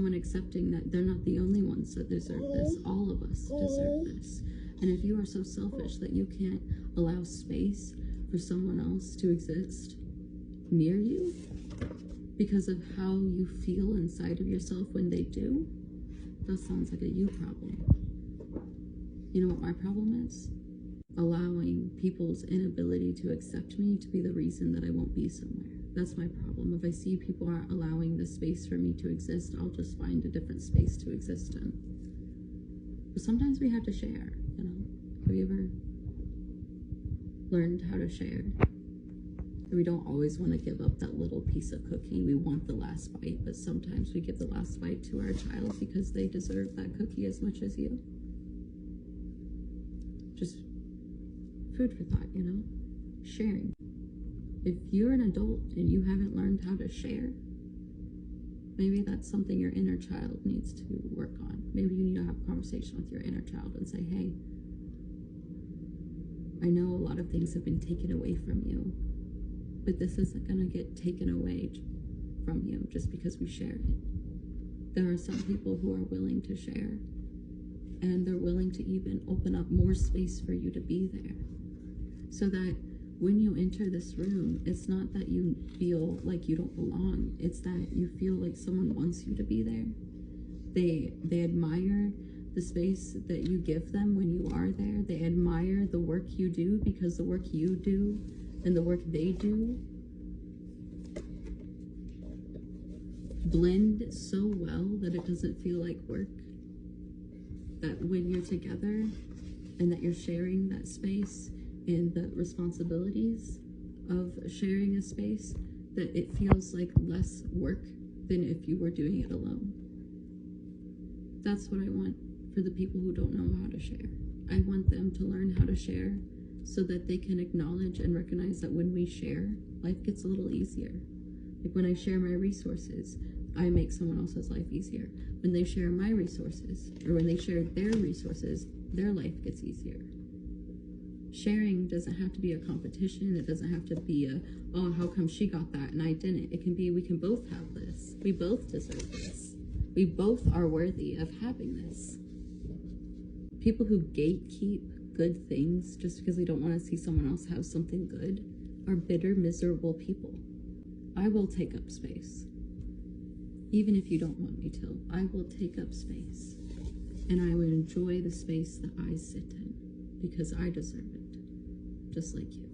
Someone accepting that they're not the only ones that deserve this. All of us deserve this. And if you are so selfish that you can't allow space for someone else to exist near you because of how you feel inside of yourself when they do, that sounds like a you problem. You know what my problem is? Allowing people's inability to accept me to be the reason that I won't be somewhere. That's my problem. If I see people aren't allowing the space for me to exist, I'll just find a different space to exist in. But sometimes we have to share, you know? Have you ever learned how to share? We don't always want to give up that little piece of cookie. We want the last bite, but sometimes we give the last bite to our child because they deserve that cookie as much as you. Just food for thought, you know? Sharing. If you're an adult and you haven't learned how to share, maybe that's something your inner child needs to work on. Maybe you need to have a conversation with your inner child and say, hey, I know a lot of things have been taken away from you, but this isn't going to get taken away from you just because we share it. There are some people who are willing to share, and they're willing to even open up more space for you to be there, so that when you enter this room, it's not that you feel like you don't belong. It's that you feel like someone wants you to be there. They admire the space that you give them when you are there. They admire the work you do, because the work you do and the work they do blend so well that it doesn't feel like work. That when you're together and that you're sharing that space and the responsibilities of sharing a space, that it feels like less work than if you were doing it alone. That's what I want for the people who don't know how to share. I want them to learn how to share so that they can acknowledge and recognize that when we share, life gets a little easier. Like when I share my resources, I make someone else's life easier. When they share my resources, or when they share their resources, their life gets easier. Sharing doesn't have to be a competition. It doesn't have to be a, oh, how come she got that and I didn't? It can be, we can both have this. We both deserve this. We both are worthy of having this. People who gatekeep good things just because they don't want to see someone else have something good are bitter, miserable people. I will take up space. Even if you don't want me to, I will take up space. And I will enjoy the space that I sit in, because I deserve it, just like you.